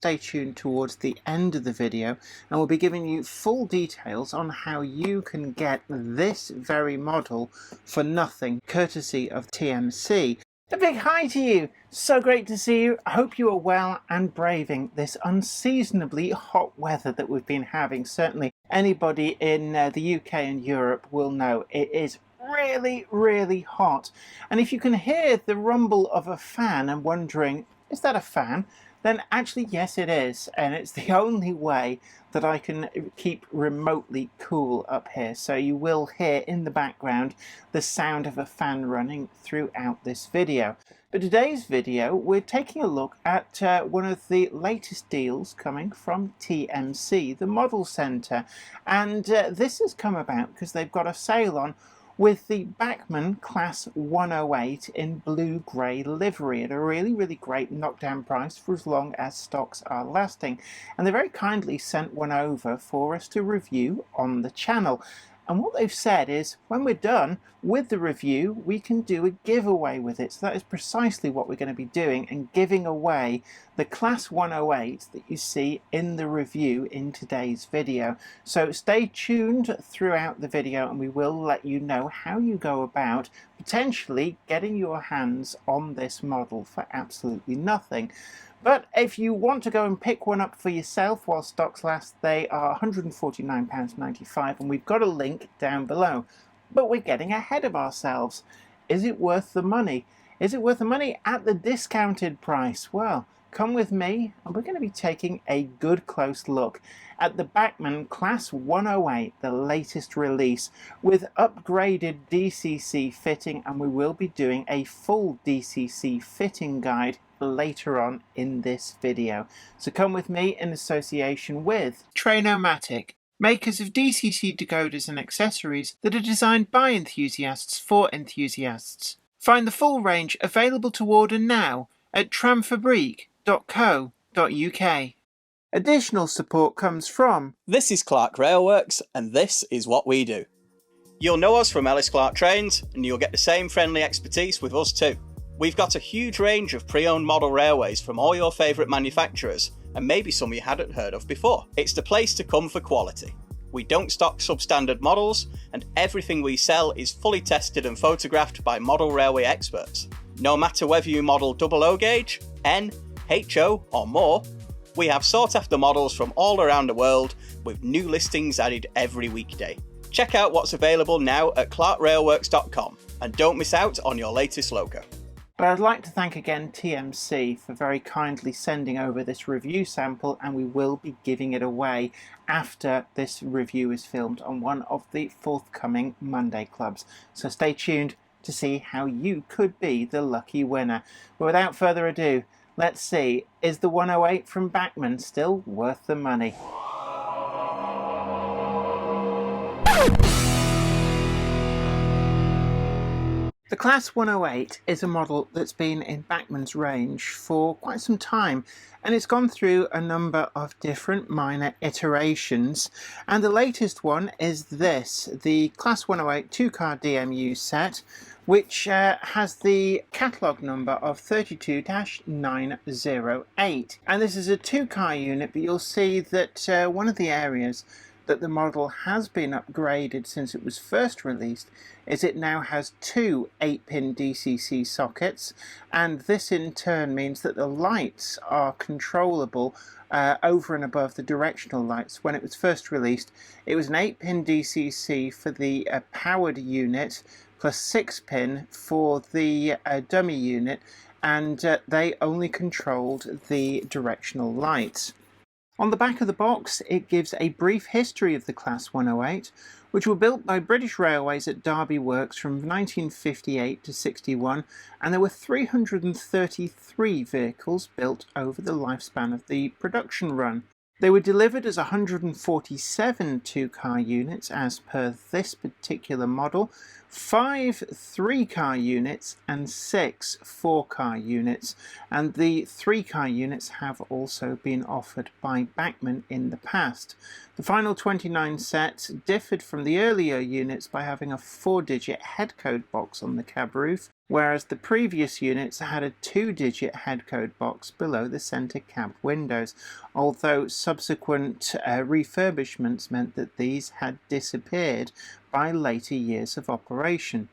stay tuned towards the end of the video and we'll be giving you full details on how you can get this very model for nothing, courtesy of TMC. A big hi to you! So great to see you. I hope you are well and braving this unseasonably hot weather that we've been having. Certainly anybody in the UK and Europe will know it is really hot. And if you can hear the rumble of a fan and wondering, is that a fan? Then actually yes it is, and it's the only way that I can keep remotely cool up here. So you will hear in the background the sound of a fan running throughout this video. But today's video we're taking a look at one of the latest deals coming from TMC, the Model Centre, and this has come about because they've got a sale on with the Bachmann Class 108 in blue-grey livery at a really great knockdown price for as long as stocks are lasting. And they very kindly sent one over for us to review on the channel. And what they've said is, when we're done with the review, we can do a giveaway with it. So that is precisely what we're going to be doing, and giving away the Class 108 that you see in the review in today's video. So stay tuned throughout the video and we will let you know how you go about potentially getting your hands on this model for absolutely nothing. But if you want to go and pick one up for yourself while stocks last, they are £149.95 and we've got a link down below. But we're getting ahead of ourselves. Is it worth the money? Is it worth the money at the discounted price? Well, come with me and we're going to be taking a good close look at the Bachmann Class 108, the latest release, with upgraded DCC fitting, and we will be doing a full DCC fitting guide later on in this video. So come with me in association with Trainomatic, makers of DCC decoders and accessories that are designed by enthusiasts for enthusiasts. Find the full range available to order now at tramfabrique.co.uk. Additional support comes from... This is Clark Railworks and this is what we do. You'll know us from Ellis Clark Trains and you'll get the same friendly expertise with us too. We've got a huge range of pre-owned model railways from all your favourite manufacturers, and maybe some you hadn't heard of before. It's the place to come for quality. We don't stock substandard models, and everything we sell is fully tested and photographed by model railway experts. No matter whether you model 00 gauge, N, HO or more, we have sought after models from all around the world with new listings added every weekday. Check out what's available now at clarkrailworks.com and don't miss out on your latest loco. But I'd like to thank again TMC for very kindly sending over this review sample, and we will be giving it away after this review is filmed on one of the forthcoming Monday clubs. So stay tuned to see how you could be the lucky winner. But without further ado, let's see, is the 108 from Bachmann still worth the money? The Class 108 is a model that's been in Bachmann's range for quite some time, and it's gone through a number of different minor iterations, and the latest one is this, the Class 108 two-car DMU set, which has the catalogue number of 32-908. And this is a two-car unit, but you'll see that one of the areas that the model has been upgraded since it was first released is it now has two 8-pin DCC sockets, and this in turn means that the lights are controllable over and above the directional lights. When it was first released, it was an 8-pin DCC for the powered unit plus 6-pin for the dummy unit, and they only controlled the directional lights. On the back of the box, it gives a brief history of the Class 108, which were built by British Railways at Derby Works from 1958 to 61, and there were 333 vehicles built over the lifespan of the production run. They were delivered as 147 two-car units as per this particular model, 5 3-car units and 6 4-car units, and the 3-car units have also been offered by Bachmann in the past. The final 29 sets differed from the earlier units by having a 4-digit head code box on the cab roof, whereas the previous units had a 2-digit headcode box below the centre cab windows, although subsequent refurbishments meant that these had disappeared by later years of operation.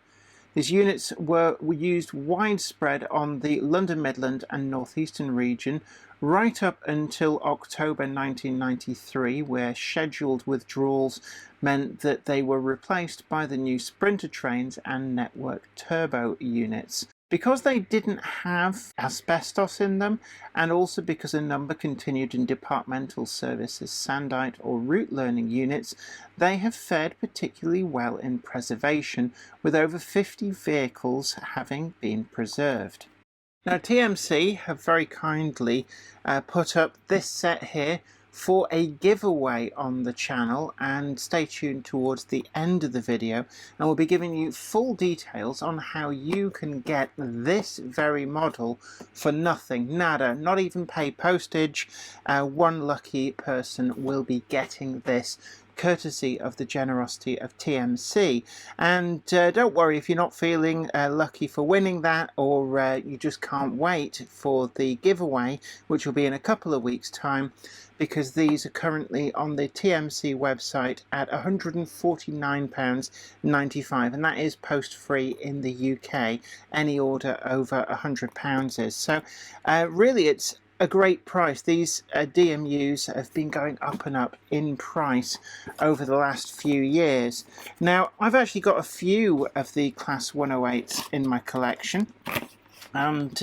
These units were used widespread on the London Midland and North Eastern region right up until October 1993, where scheduled withdrawals meant that they were replaced by the new Sprinter trains and network turbo units. Because they didn't have asbestos in them, and also because a number continued in departmental service as Sandite or route learning units, they have fared particularly well in preservation, with over 50 vehicles having been preserved. Now, TMC have very kindly put up this set here for a giveaway on the channel, and stay tuned towards the end of the video and we'll be giving you full details on how you can get this very model for nothing, nada, not even pay postage. One lucky person will be getting this, courtesy of the generosity of TMC. And don't worry if you're not feeling lucky for winning that, or you just can't wait for the giveaway, which will be in a couple of weeks' time, because these are currently on the TMC website at £149.95, and that is post-free in the UK. Any order over £100 is. So really it's a great price. These DMUs have been going up and up in price over the last few years. Now, I've actually got a few of the Class 108s in my collection, and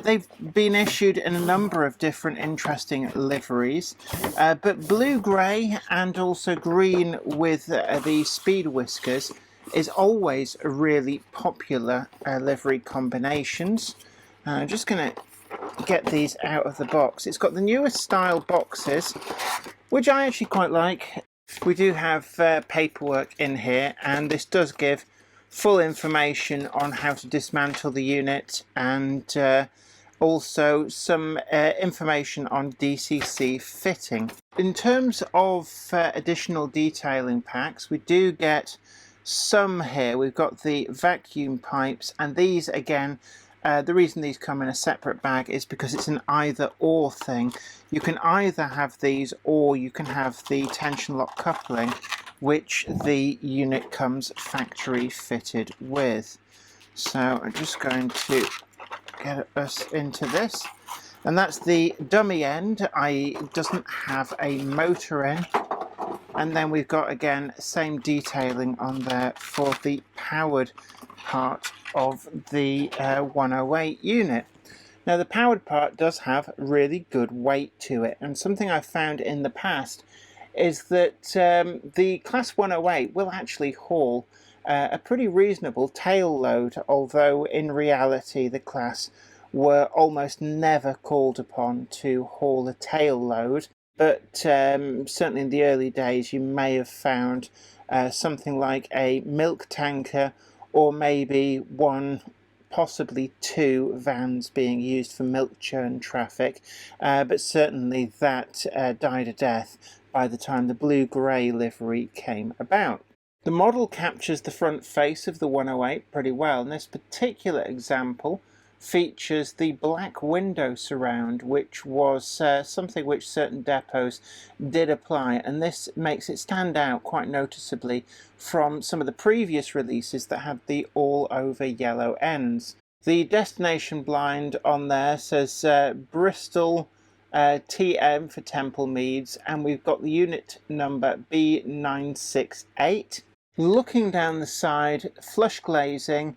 they've been issued in a number of different interesting liveries, but blue-grey and also green with the speed whiskers is always a really popular livery combinations. I'm just going to get these out of the box. It's got the newest style boxes, which I actually quite like. We do have paperwork in here, and this does give full information on how to dismantle the unit, and also some information on DCC fitting. In terms of additional detailing packs, we do get some here. We've got the vacuum pipes, and these again, the reason these come in a separate bag is because it's an either or thing. You can either have these, or you can have the tension lock coupling, which the unit comes factory fitted with. So I'm just going to get us into this, and that's the dummy end. It doesn't have a motor in, and then we've got again same detailing on there for the powered part of the 108 unit. Now, the powered part does have really good weight to it, and something I've found in the past is that the Class 108 will actually haul a pretty reasonable tail load, although in reality the class were almost never called upon to haul a tail load. But certainly in the early days you may have found something like a milk tanker, or maybe one, possibly two vans being used for milk churn traffic, but certainly that died a death by the time the blue-grey livery came about. The model captures the front face of the 108 pretty well, and this particular example features the black window surround, which was something which certain depots did apply, and this makes it stand out quite noticeably from some of the previous releases that had the all-over yellow ends. The destination blind on there says Bristol TM for Temple Meads, and we've got the unit number B968. Looking down the side, flush glazing,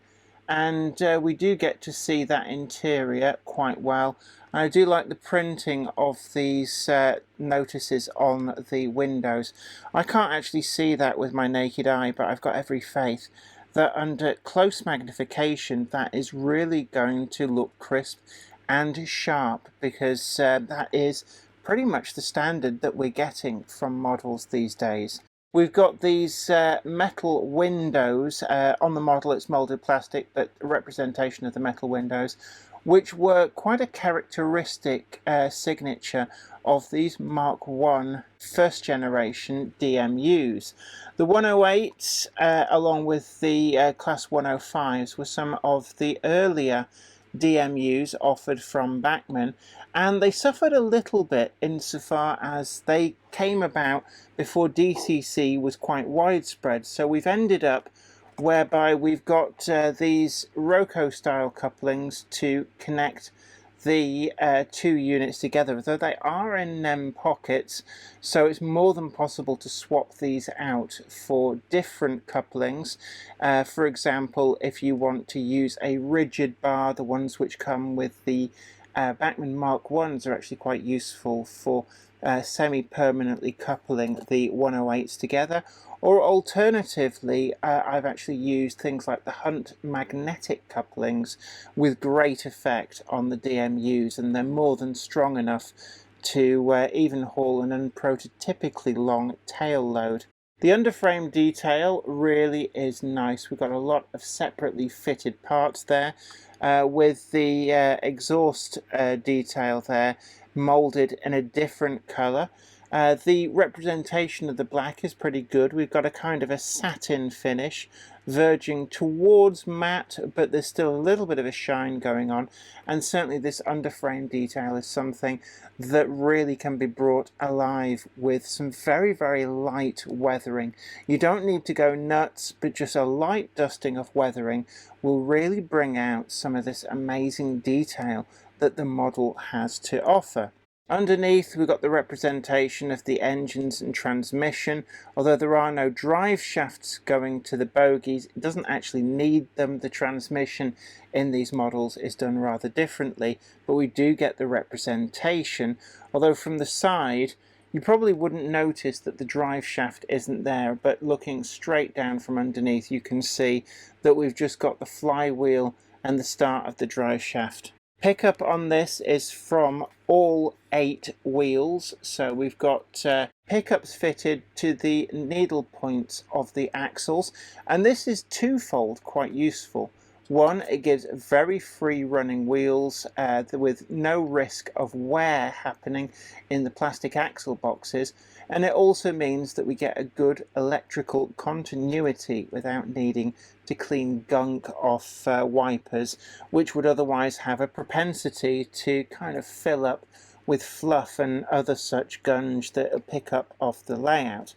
and we do get to see that interior quite well. I do like the printing of these notices on the windows. I can't actually see that with my naked eye, but I've got every faith that under close magnification that is really going to look crisp and sharp, because that is pretty much the standard that we're getting from models these days. We've got these metal windows. On the model it's moulded plastic, but a representation of the metal windows which were quite a characteristic signature of these Mark I first generation DMUs. The 108s, along with the Class 105s, were some of the earlier DMUs offered from Bachmann, and they suffered a little bit insofar as they came about before DCC was quite widespread. So we've ended up whereby we've got these Roco style couplings to connect the two units together, though they are in NEM pockets, so it's more than possible to swap these out for different couplings. For example, if you want to use a rigid bar, the ones which come with the Bachmann Mark 1s are actually quite useful for semi-permanently coupling the 108s together. Or alternatively, I've actually used things like the Hunt magnetic couplings with great effect on the DMUs, and they're more than strong enough to even haul an unprototypically long tail load. The underframe detail really is nice. We've got a lot of separately fitted parts there, with the exhaust detail there moulded in a different colour. The representation of the black is pretty good. We've got a kind of a satin finish verging towards matte, but there's still a little bit of a shine going on, and certainly this underframe detail is something that really can be brought alive with some very, very light weathering. You don't need to go nuts, but just a light dusting of weathering will really bring out some of this amazing detail that the model has to offer. Underneath, we've got the representation of the engines and transmission. Although there are no drive shafts going to the bogies, it doesn't actually need them. The transmission in these models is done rather differently, but we do get the representation. Although from the side, you probably wouldn't notice that the drive shaft isn't there, but looking straight down from underneath, you can see that we've just got the flywheel and the start of the drive shaft. Pickup on this is from all 8 wheels, so we've got pickups fitted to the needle points of the axles, and this is twofold quite useful. One, it gives very free running wheels with no risk of wear happening in the plastic axle boxes, and it also means that we get a good electrical continuity without needing to clean gunk off wipers, which would otherwise have a propensity to kind of fill up with fluff and other such gunge that will pick up off the layout.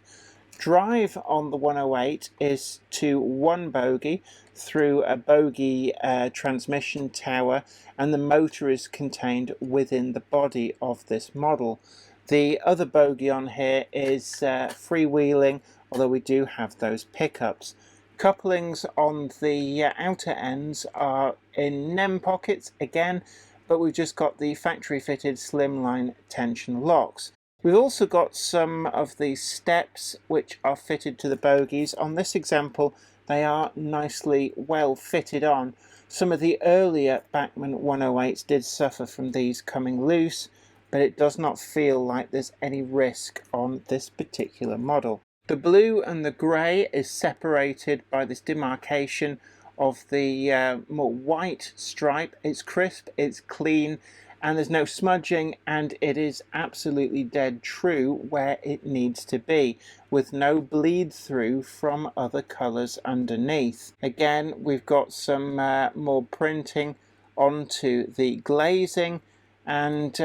Drive on the 108 is to one bogie through a bogie transmission tower, and the motor is contained within the body of this model. The other bogie on here is freewheeling, although we do have those pickups. Couplings on the outer ends are in NEM pockets again, but we've just got the factory fitted slimline tension locks. We've also got some of the steps which are fitted to the bogies. On this example, they are nicely well fitted on. Some of the earlier Bachmann 108s did suffer from these coming loose, but it does not feel like there's any risk on this particular model. The blue and the grey is separated by this demarcation of the more white stripe. It's crisp, it's clean, and there's no smudging, and it is absolutely dead true where it needs to be, with no bleed through from other colours underneath. Again, we've got some more printing onto the glazing, and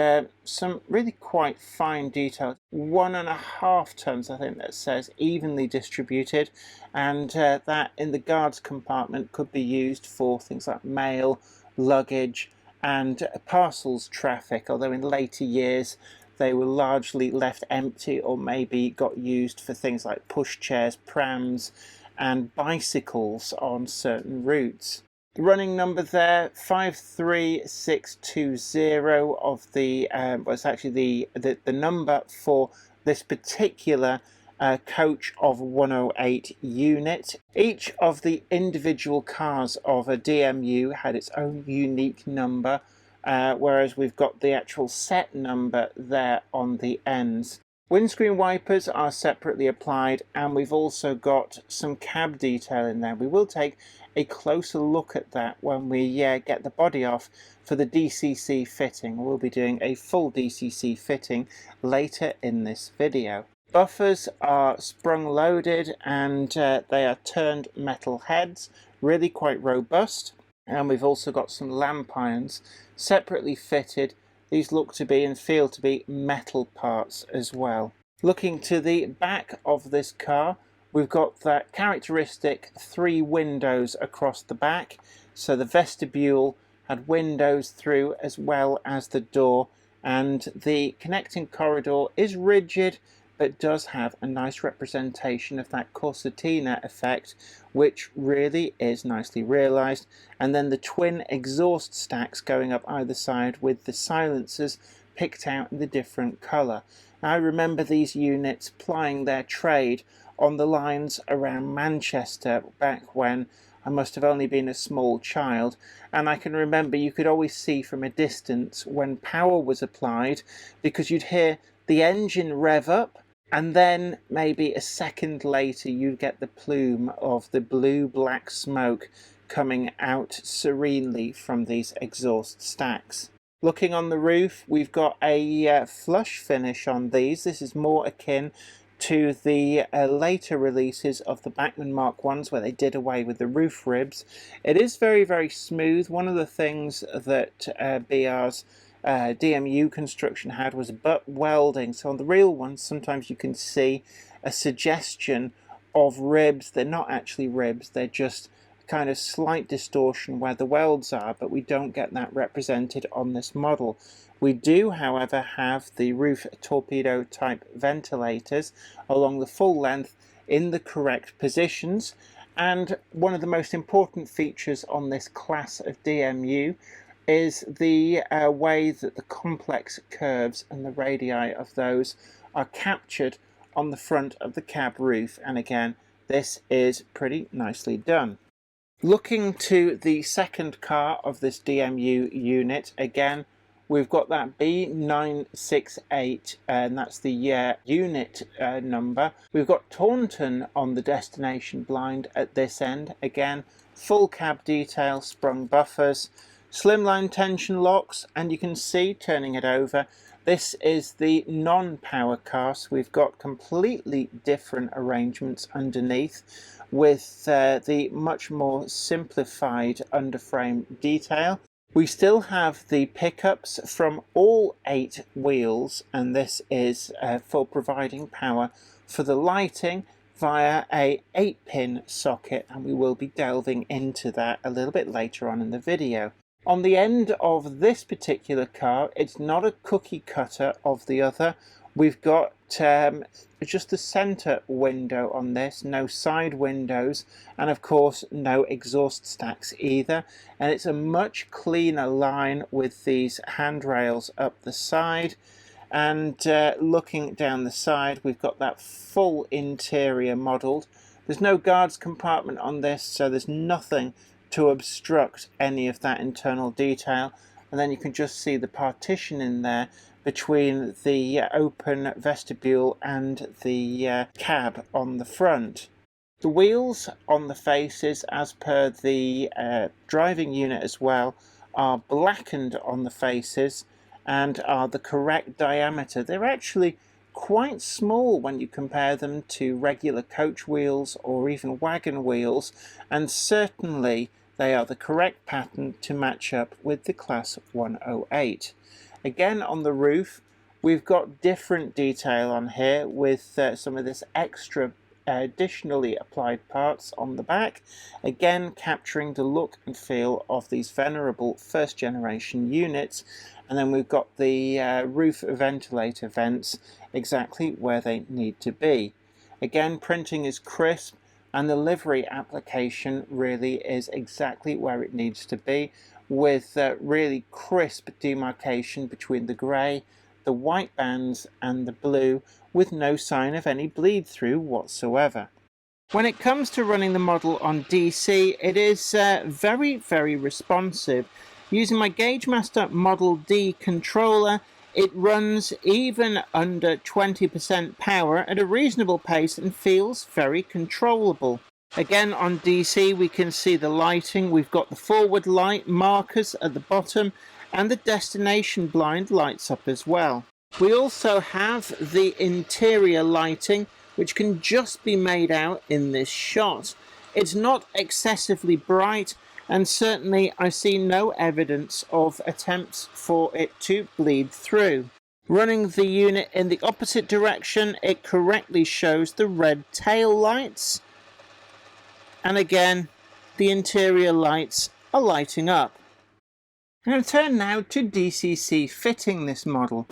some really quite fine detail. 1.5 tons, I think that says, evenly distributed, and that in the guards compartment could be used for things like mail, luggage, and parcels traffic, although in later years they were largely left empty or maybe got used for things like pushchairs, prams, and bicycles on certain routes. The running number there, 53620 of the, was actually the number for this particular coach of 108 unit. Each of the individual cars of a DMU had its own unique number, whereas we've got the actual set number there on the ends. Windscreen wipers are separately applied, and we've also got some cab detail in there. We will take a closer look at that when we get the body off for the DCC fitting. We'll be doing a full DCC fitting later in this video. Buffers are sprung loaded and they are turned metal heads, really quite robust. And we've also got some lamp irons separately fitted. These look to be and feel to be metal parts as well. Looking to the back of this car, we've got that characteristic 3 windows across the back. So the vestibule had windows through as well as the door, and the connecting corridor is rigid but does have a nice representation of that corsetina effect, which really is nicely realised. And then the twin exhaust stacks going up either side with the silencers picked out in the different colour. I remember these units plying their trade on the lines around Manchester back when I must have only been a small child, and I can remember you could always see from a distance when power was applied, because you'd hear the engine rev up, and then maybe a second later you'd get the plume of the blue-black smoke coming out serenely from these exhaust stacks. Looking on the roof, we've got a flush finish on these. This is more akin to the later releases of the Bachmann Mark I's, where they did away with the roof ribs. It is very, very smooth. One of the things that BR's DMU construction had was butt welding. So on the real ones, sometimes you can see a suggestion of ribs. They're not actually ribs, they're just kind of slight distortion where the welds are, but we don't get that represented on this model. We do, however, have the roof torpedo type ventilators along the full length in the correct positions, and one of the most important features on this class of DMU is the way that the complex curves and the radii of those are captured on the front of the cab roof, and again, this is pretty nicely done. Looking to the second car of this DMU unit, again, we've got that B968, and that's the unit number. We've got Taunton on the destination blind at this end. Again, full cab detail, sprung buffers, slimline tension locks, and you can see, turning it over, this is the non-power car, so we've got completely different arrangements underneath with the much more simplified underframe detail. We still have the pickups from all 8 wheels, and this is for providing power for the lighting via a 8-pin socket, and we will be delving into that a little bit later on in the video. On the end of this particular car, it's not a cookie cutter of the other. We've got just the center window on this, no side windows, and of course no exhaust stacks either. And it's a much cleaner line with these handrails up the side. And looking down the side, we've got that full interior modelled. There's no guards compartment on this, so there's nothing to obstruct any of that internal detail. And then you can just see the partition in there between the open vestibule and the cab on the front. The wheels on the faces, as per the driving unit as well, are blackened on the faces and are the correct diameter. They're actually quite small when you compare them to regular coach wheels or even wagon wheels, and certainly they are the correct pattern to match up with the Class 108. Again, on the roof, we've got different detail on here with some of this extra additionally applied parts on the back, again capturing the look and feel of these venerable first generation units. And then we've got the roof ventilator vents exactly where they need to be. Again, printing is crisp, and the livery application really is exactly where it needs to be, with really crisp demarcation between the grey, the white bands and the blue, with no sign of any bleed through whatsoever. When it comes to running the model on DC, it is very, very responsive. Using my GaugeMaster Model D controller, it runs even under 20% power at a reasonable pace and feels very controllable. Again, on DC we can see the lighting. We've got the forward light markers at the bottom, and the destination blind lights up as well. We also have the interior lighting, which can just be made out in this shot. It's not excessively bright, and certainly I see no evidence of attempts for it to bleed through. Running the unit in the opposite direction, it correctly shows the red tail lights, and again the interior lights are lighting up. I'm going to turn now to DCC fitting this model.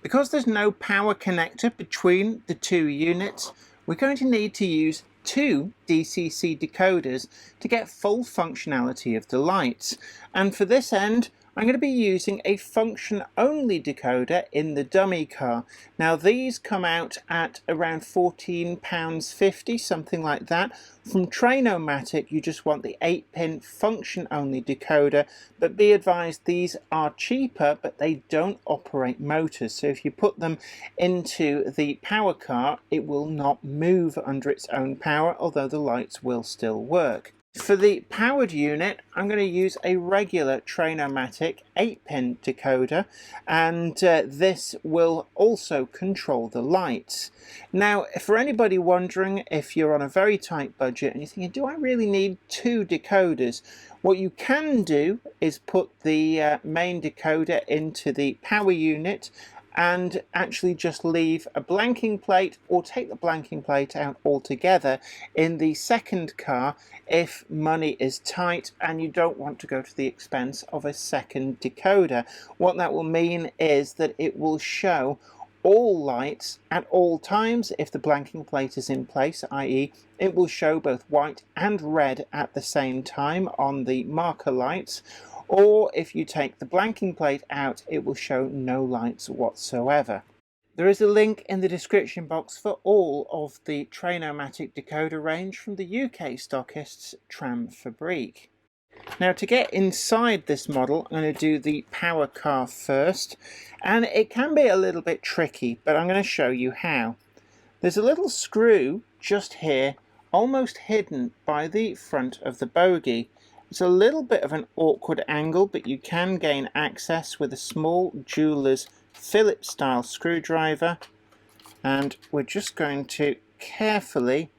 Because there's no power connector between the two units, we're going to need to use two DCC decoders to get full functionality of the lights. And for this end, I'm going to be using a function-only decoder in the dummy car. Now these come out at around £14.50, something like that. From Train-O-Matic, you just want the 8-pin function-only decoder, but be advised these are cheaper, but they don't operate motors. So if you put them into the power car, it will not move under its own power, although the lights will still work. For the powered unit, I'm going to use a regular Train-O-Matic 8-pin decoder, and this will also control the lights. Now, for anybody wondering if you're on a very tight budget and you're thinking, do I really need two decoders? What you can do is put the main decoder into the power unit and actually just leave a blanking plate, or take the blanking plate out altogether in the second car if money is tight and you don't want to go to the expense of a second decoder. What that will mean is that it will show all lights at all times if the blanking plate is in place, i.e. it will show both white and red at the same time on the marker lights. Or if you take the blanking plate out, it will show no lights whatsoever. There is a link in the description box for all of the Train-O-Matic decoder range from the UK stockists Tram Fabrique. Now, to get inside this model, I'm going to do the power car first, and it can be a little bit tricky, but I'm going to show you how. There's a little screw just here, almost hidden by the front of the bogie. It's a little bit of an awkward angle, but you can gain access with a small jeweler's Phillips style screwdriver, and we're just going to carefully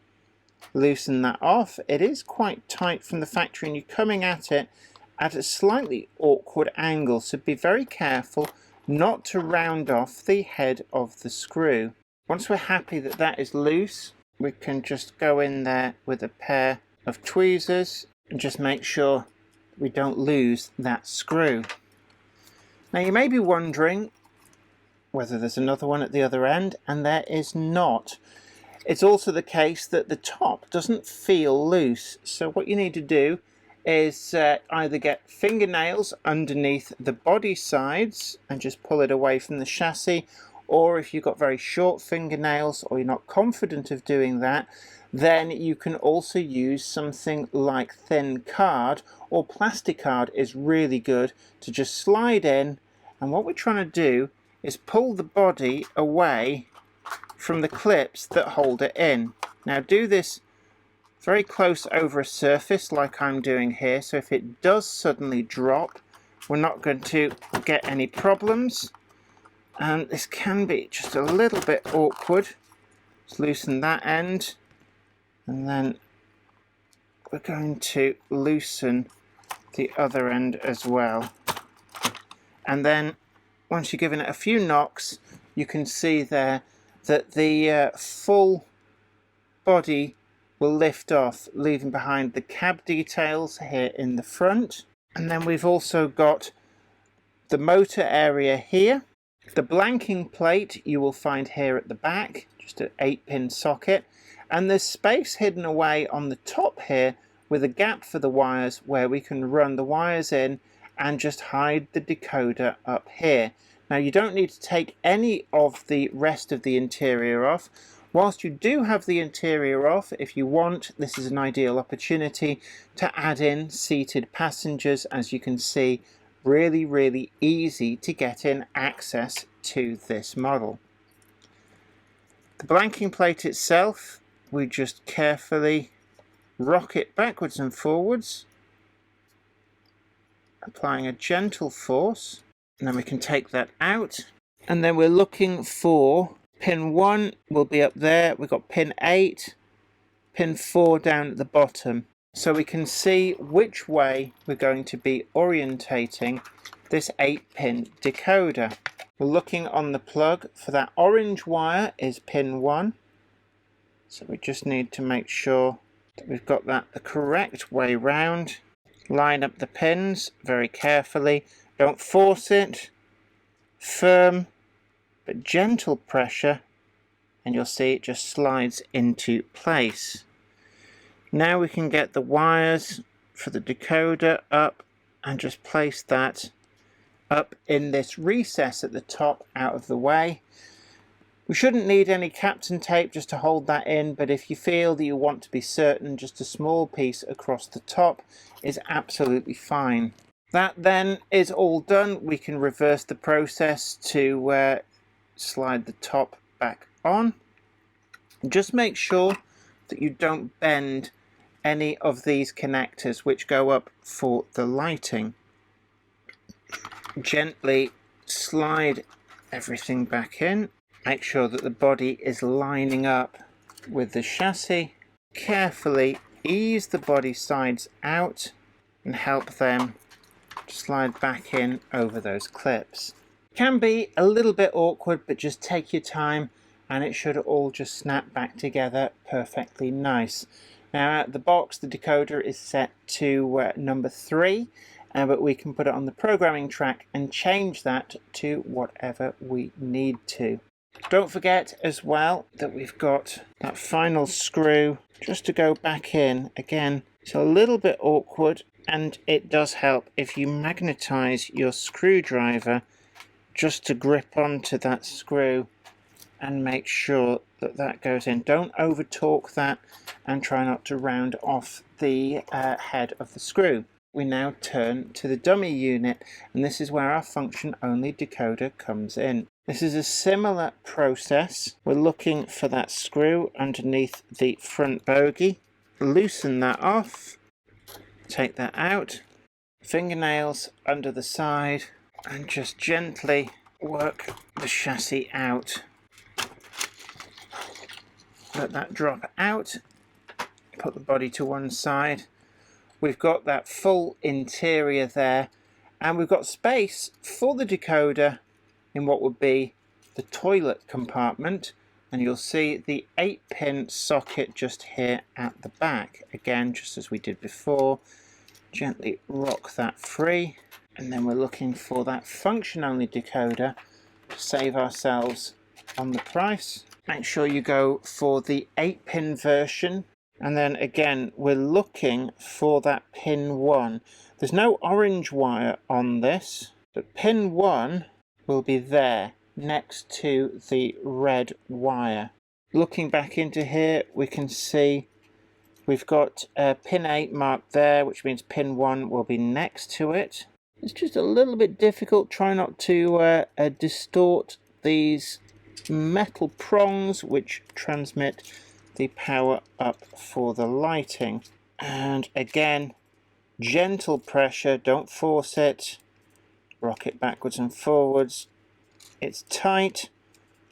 loosen that off. It is quite tight from the factory and you're coming at it at a slightly awkward angle, so be very careful not to round off the head of the screw. Once we're happy that that is loose, we can just go in there with a pair of tweezers and just make sure we don't lose that screw. Now you may be wondering whether there's another one at the other end, and there is not. It's also the case that the top doesn't feel loose, so what you need to do is either get fingernails underneath the body sides and just pull it away from the chassis, or if you've got very short fingernails or you're not confident of doing that, then you can also use something like thin card, or plastic card is really good to just slide in, and what we're trying to do is pull the body away from the clips that hold it in. Now do this very close over a surface like I'm doing here, so if it does suddenly drop, we're not going to get any problems. And this can be just a little bit awkward. Just loosen that end, and then we're going to loosen the other end as well. And then once you've given it a few knocks, you can see there that the full body will lift off, leaving behind the cab details here in the front. And then we've also got the motor area here. The blanking plate you will find here at the back, just an 8-pin socket. And there's space hidden away on the top here with a gap for the wires where we can run the wires in and just hide the decoder up here. Now you don't need to take any of the rest of the interior off. Whilst you do have the interior off, if you want, this is an ideal opportunity to add in seated passengers. As you can see, really easy to get in access to this model. The blanking plate itself, we just carefully rock it backwards and forwards, applying a gentle force, and then we can take that out. And then we're looking for pin 1 will be up there. We've got pin 8, pin 4 down at the bottom. So we can see which way we're going to be orientating this 8-pin decoder. We're looking on the plug for that orange wire is pin 1. So we just need to make sure that we've got that the correct way round. Line up the pins very carefully. Don't force it. Firm but gentle pressure, and you'll see it just slides into place. Now we can get the wires for the decoder up and just place that up in this recess at the top out of the way. We shouldn't need any Captain tape just to hold that in, but if you feel that you want to be certain, just a small piece across the top is absolutely fine. That then is all done. We can reverse the process to slide the top back on. Just make sure that you don't bend any of these connectors which go up for the lighting. Gently slide everything back in. Make sure that the body is lining up with the chassis. Carefully ease the body sides out and help them to slide back in over those clips. Can be a little bit awkward, but just take your time and it should all just snap back together perfectly nice. Now out of the box the decoder is set to number 3, but we can put it on the programming track and change that to whatever we need to. Don't forget as well that we've got that final screw just to go back in. Again, it's a little bit awkward, and it does help if you magnetize your screwdriver just to grip onto that screw and make sure that that goes in. Don't over torque that and try not to round off the head of the screw. We now turn to the dummy unit, and this is where our function only decoder comes in. This is a similar process. We're looking for that screw underneath the front bogie. Loosen that off, take that out, fingernails under the side, and just gently work the chassis out. Let that drop out, put the body to one side. We've got that full interior there, and we've got space for the decoder in what would be the toilet compartment, and you'll see the 8-pin socket just here at the back. Again, just as we did before, gently rock that free, and then we're looking for that function only decoder to save ourselves on the price. Make sure you go for the 8-pin version, and then again we're looking for that pin 1. There's no orange wire on this, but pin 1 will be there next to the red wire. Looking back into here, we can see we've got pin 8 marked there, which means pin 1 will be next to it. It's just a little bit difficult. Try not to distort these metal prongs which transmit the power up for the lighting. And again, gentle pressure, don't force it. Rock it backwards and forwards. It's tight,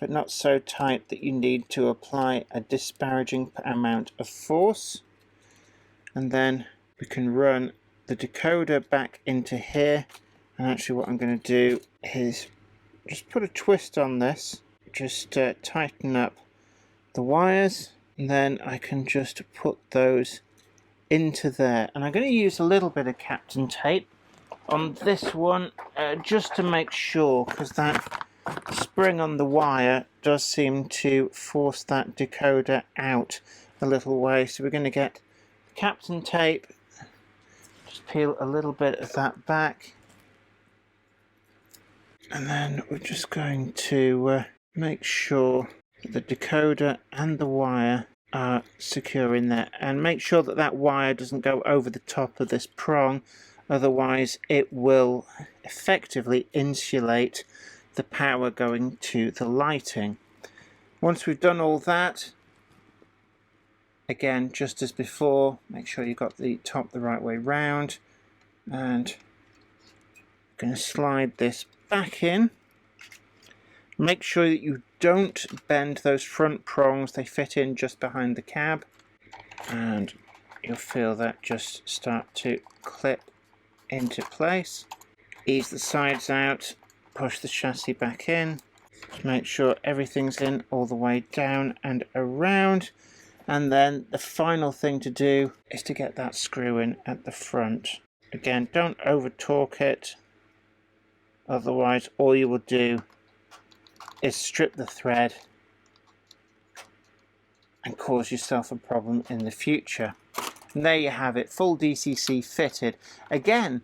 but not so tight that you need to apply a disparaging amount of force. And then we can run the decoder back into here. And actually what I'm going to do is just put a twist on this, just tighten up the wires, and then I can just put those into there. And I'm going to use a little bit of Captain tape on this one just to make sure, because that spring on the wire does seem to force that decoder out a little way. So we're going to get Captain tape, just peel a little bit of that back, and then we're just going to make sure that the decoder and the wire are secure in there, and make sure that that wire doesn't go over the top of this prong, otherwise it will effectively insulate the power going to the lighting. Once we've done all that, Again, just as before, make sure you've got the top the right way round, and I'm going to slide this back in. Make sure that you don't bend those front prongs, they fit in just behind the cab, and you'll feel that just start to clip into place. Ease the sides out, push the chassis back in, just make sure everything's in all the way down and around, and then the final thing to do is to get that screw in at the front. Again, don't over torque it, otherwise all you will do is strip the thread and cause yourself a problem in the future. And there you have it, full DCC fitted. Again,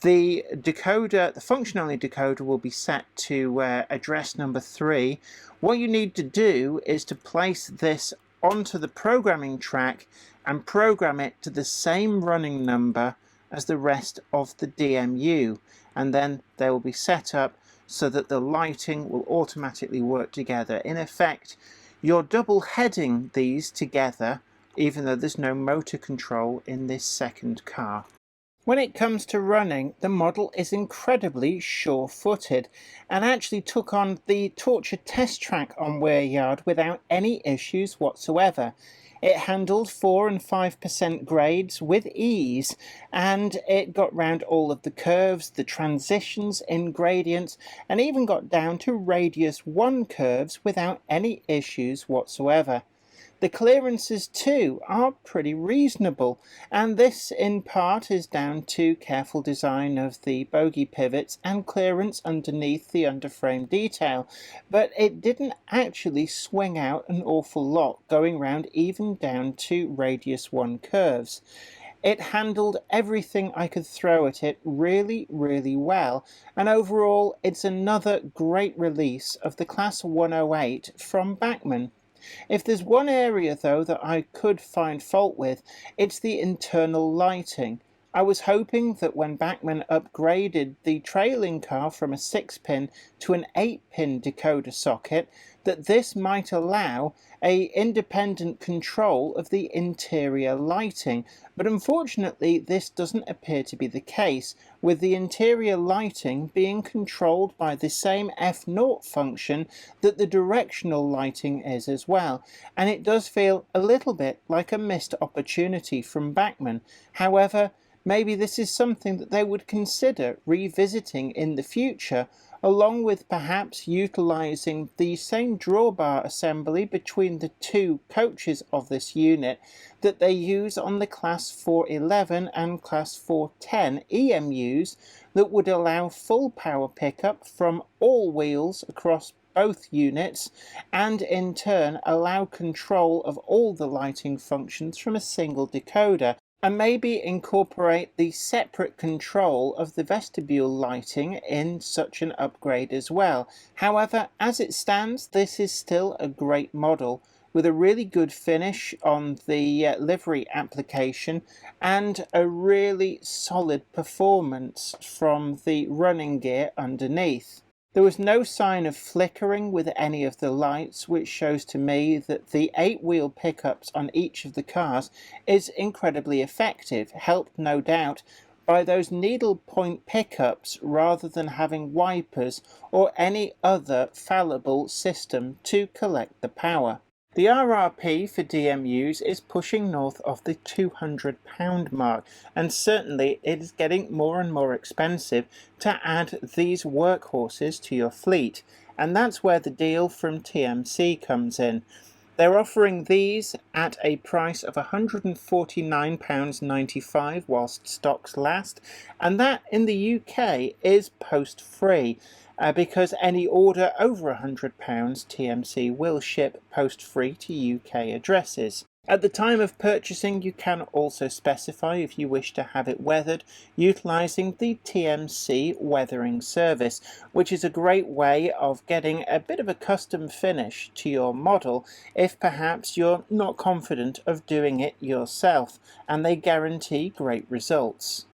the decoder, the function only decoder, will be set to address number 3. What you need to do is to place this onto the programming track and program it to the same running number as the rest of the DMU, and then they will be set up so that the lighting will automatically work together. In effect, you're double heading these together, even though there's no motor control in this second car. When it comes to running, the model is incredibly sure-footed and actually took on the Torture test track on Wear Yard without any issues whatsoever. It handled 4 and 5% grades with ease, and it got round all of the curves, the transitions in gradients, and even got down to radius 1 curves without any issues whatsoever. The clearances too are pretty reasonable, and this in part is down to careful design of the bogie pivots and clearance underneath the underframe detail, but it didn't actually swing out an awful lot, going round even down to radius 1 curves. It handled everything I could throw at it really, really well, and overall it's another great release of the Class 108 from Bachmann. If there's one area though that I could find fault with, it's the internal lighting. I was hoping that when Bachmann upgraded the trailing car from a 6-pin to an 8-pin decoder socket, that this might allow an independent control of the interior lighting, but unfortunately this doesn't appear to be the case, with the interior lighting being controlled by the same F0 function that the directional lighting is as well, and it does feel a little bit like a missed opportunity from Bachmann. However, maybe this is something that they would consider revisiting in the future, along with perhaps utilising the same drawbar assembly between the two coaches of this unit that they use on the Class 411 and Class 410 EMUs, that would allow full power pickup from all wheels across both units, and in turn allow control of all the lighting functions from a single decoder, and maybe incorporate the separate control of the vestibule lighting in such an upgrade as well. However, as it stands, this is still a great model with a really good finish on the livery application and a really solid performance from the running gear underneath. There was no sign of flickering with any of the lights, which shows to me that the 8-wheel pickups on each of the cars is incredibly effective, helped no doubt by those needle point pickups rather than having wipers or any other fallible system to collect the power. The RRP for DMUs is pushing north of the £200 mark, and certainly it is getting more and more expensive to add these workhorses to your fleet, and that's where the deal from TMC comes in. They're offering these at a price of £149.95 whilst stocks last, and that in the UK is post-free. Because any order over £100 TMC will ship post-free to UK addresses. At the time of purchasing, you can also specify if you wish to have it weathered, utilising the TMC weathering service, which is a great way of getting a bit of a custom finish to your model if perhaps you're not confident of doing it yourself, and they guarantee great results.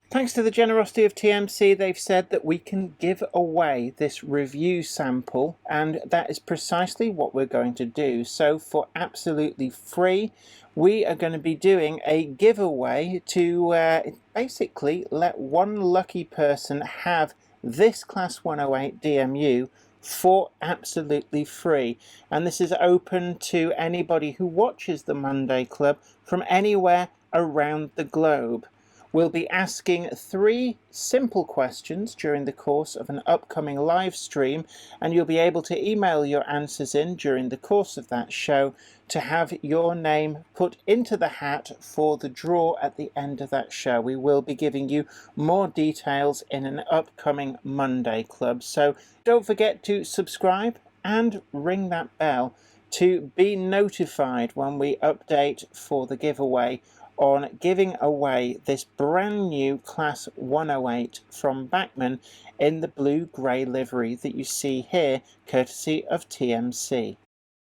Thanks to the generosity of TMC, they've said that we can give away this review sample, and that is precisely what we're going to do. So for absolutely free, we are going to be doing a giveaway to basically let one lucky person have this Class 108 DMU for absolutely free. And this is open to anybody who watches the Monday Club from anywhere around the globe. We'll be asking 3 simple questions during the course of an upcoming live stream, and you'll be able to email your answers in during the course of that show to have your name put into the hat for the draw at the end of that show. We will be giving you more details in an upcoming Monday Club, so don't forget to subscribe and ring that bell to be notified when we update for the giveaway on giving away this brand new Class 108 from Bachmann in the blue-grey livery that you see here, courtesy of TMC.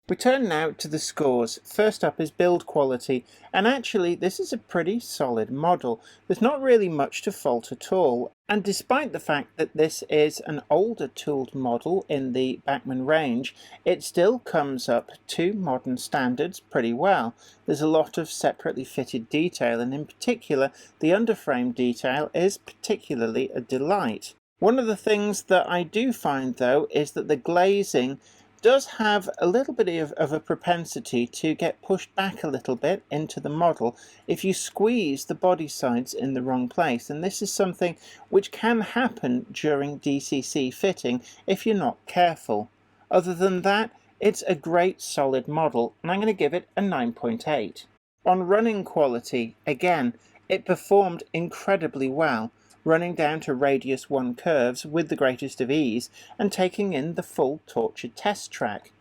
We turn now to the scores. First up is build quality, and actually this is a pretty solid model. There's not really much to fault at all, and despite the fact that this is an older tooled model in the Bachmann range, it still comes up to modern standards pretty well. There's a lot of separately fitted detail, and in particular the underframe detail is particularly a delight. One of the things that I do find though is that the glazing does have a little bit of a propensity to get pushed back a little bit into the model if you squeeze the body sides in the wrong place, and this is something which can happen during DCC fitting if you're not careful. Other than that, it's a great solid model, and I'm going to give it a 9.8. On running quality, again, it performed incredibly well, running down to radius 1 curves with the greatest of ease and taking in the full tortured test track.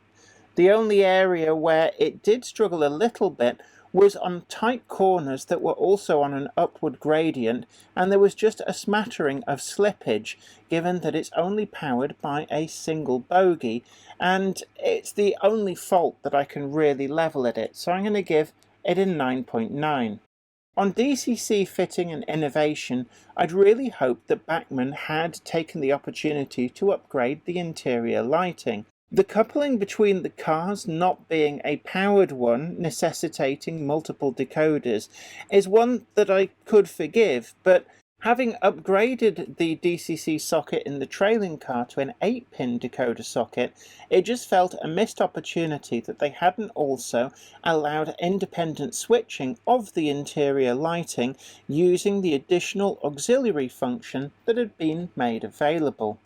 The only area where it did struggle a little bit was on tight corners that were also on an upward gradient, and there was just a smattering of slippage given that it's only powered by a single bogie, and it's the only fault that I can really level at it, so I'm going to give it a 9.9. On DCC fitting and innovation, I'd really hoped that Bachmann had taken the opportunity to upgrade the interior lighting. The coupling between the cars not being a powered one, necessitating multiple decoders, is one that I could forgive, but having upgraded the DCC socket in the trailing car to an 8-pin decoder socket, it just felt a missed opportunity that they hadn't also allowed independent switching of the interior lighting using the additional auxiliary function that had been made available.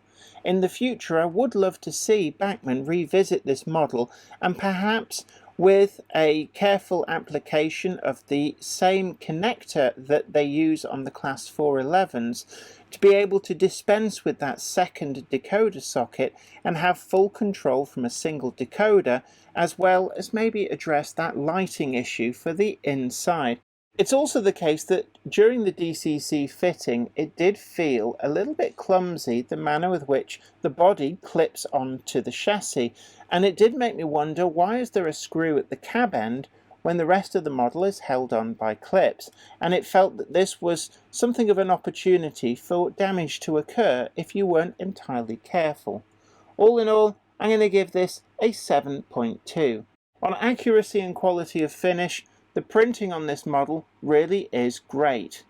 In the future, I would love to see Bachmann revisit this model and perhaps with a careful application of the same connector that they use on the Class 411s to be able to dispense with that second decoder socket and have full control from a single decoder, as well as maybe address that lighting issue for the inside. It's also the case that during the DCC fitting it did feel a little bit clumsy, the manner with which the body clips onto the chassis, and it did make me wonder, why is there a screw at the cab end when the rest of the model is held on by clips? And it felt that this was something of an opportunity for damage to occur if you weren't entirely careful. All in all, I'm going to give this a 7.2. On accuracy and quality of finish, the printing on this model really is great.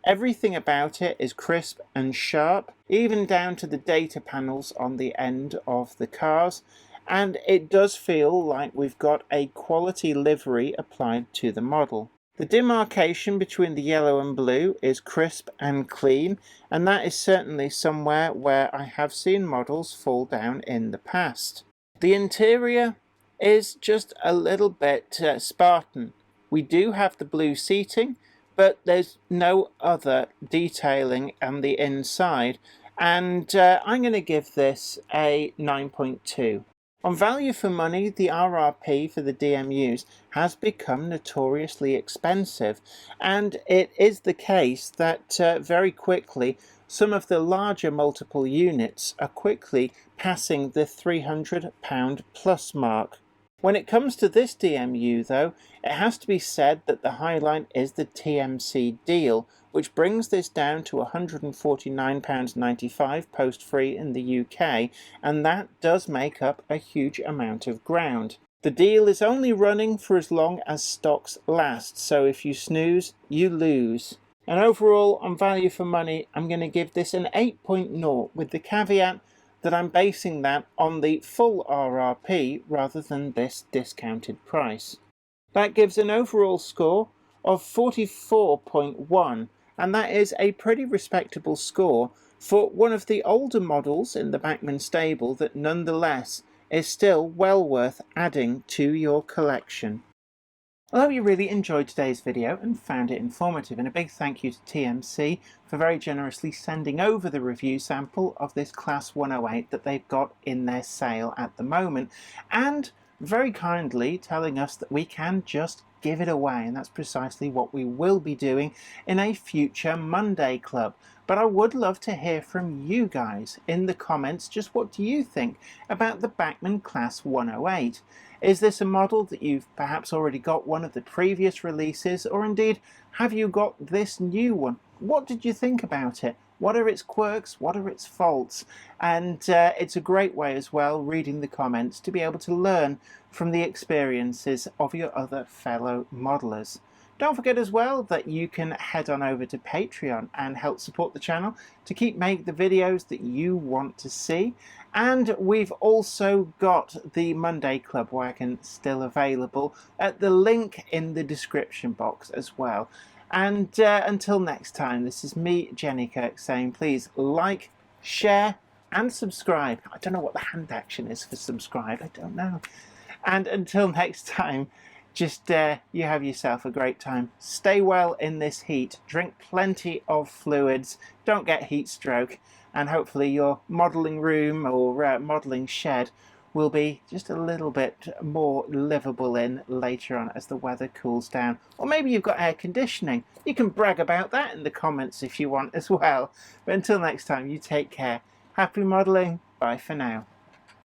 Everything about it is crisp and sharp, even down to the data panels on the end of the cars, and it does feel like we've got a quality livery applied to the model. The demarcation between the yellow and blue is crisp and clean, and that is certainly somewhere where I have seen models fall down in the past. The interior is just a little bit Spartan. We do have the blue seating, but there's no other detailing on the inside, and I'm going to give this a 9.2. On value for money, the RRP for the DMUs has become notoriously expensive, and it is the case that very quickly some of the larger multiple units are quickly passing the £300 plus mark. When it comes to this DMU though, it has to be said that the highlight is the TMC deal, which brings this down to £149.95 post-free in the UK, and that does make up a huge amount of ground. The deal is only running for as long as stocks last, so if you snooze, you lose. And overall, on value for money, I'm going to give this an 8.0, with the caveat that I'm basing that on the full RRP rather than this discounted price. That gives an overall score of 44.1, and that is a pretty respectable score for one of the older models in the Bachmann stable that nonetheless is still well worth adding to your collection. I hope you really enjoyed today's video and found it informative, and a big thank you to TMC for very generously sending over the review sample of this Class 108 that they've got in their sale at the moment, and very kindly telling us that we can just give it away, and that's precisely what we will be doing in a future Monday Club. But I would love to hear from you guys in the comments. Just what do you think about the Bachmann Class 108? Is this a model that you've perhaps already got one of the previous releases, or indeed have you got this new one? What did you think about it? What are its quirks? What are its faults? And it's a great way as well, reading the comments, to be able to learn from the experiences of your other fellow modelers. Don't forget as well that you can head on over to Patreon and help support the channel to keep making the videos that you want to see. And we've also got the Monday Club wagon still available at the link in the description box as well. And until next time, this is me, Jenny Kirk, saying please like, share and subscribe. I don't know what the hand action is for subscribe, I don't know. And until next time, just you have yourself a great time. Stay well in this heat, drink plenty of fluids, don't get heat stroke, and hopefully your modelling room or modelling shed will be just a little bit more livable in later on as the weather cools down. Or maybe you've got air conditioning. You can brag about that in the comments if you want as well. But until next time, you take care. Happy modelling. Bye for now.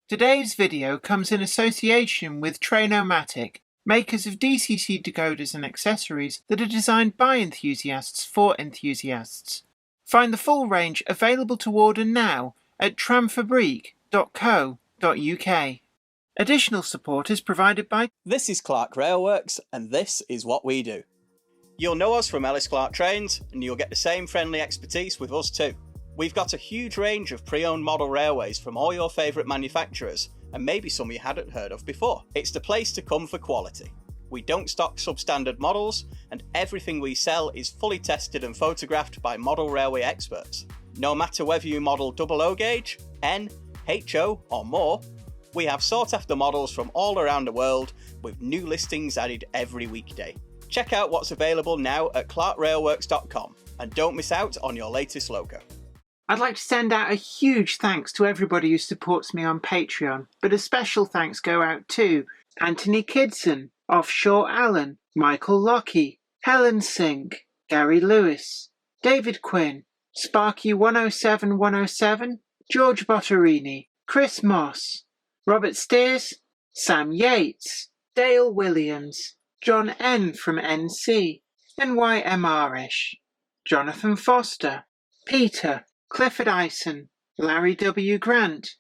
Today's video comes in association with Trainomatic, makers of DCC decoders and accessories that are designed by enthusiasts for enthusiasts. Find the full range available to order now at tramfabrique.co.uk. Additional support is provided by... This is Clark Railworks, and this is what we do. You'll know us from Ellis Clark Trains, and you'll get the same friendly expertise with us too. We've got a huge range of pre-owned model railways from all your favourite manufacturers, and maybe some you hadn't heard of before. It's the place to come for quality. We don't stock substandard models, and everything we sell is fully tested and photographed by model railway experts. No matter whether you model double O gauge, N, HO or more, we have sought after models from all around the world with new listings added every weekday. Check out what's available now at clarkrailworks.com and don't miss out on your latest loco. I'd like to send out a huge thanks to everybody who supports me on Patreon, but a special thanks go out to Anthony Kidson, Offshore Allen, Michael Lockie, Helen Sink, Gary Lewis, David Quinn, Sparky107107, George Botterini, Chris Moss, Robert Steers, Sam Yates, Dale Williams, John N from NC, NYMRish, Jonathan Foster, Peter, Clifford Ison, Larry W. Grant,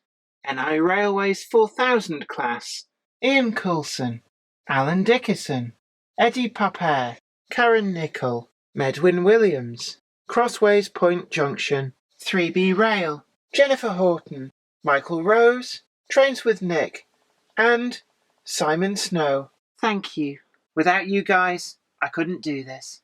NI Railways 4000 class, Ian Coulson, Alan Dickerson, Eddie Popper, Karen Nichol, Medwin Williams, Crossways Point Junction, 3B Rail, Jennifer Horton, Michael Rose, Trains with Nick, and Simon Snow. Thank you. Without you guys, I couldn't do this.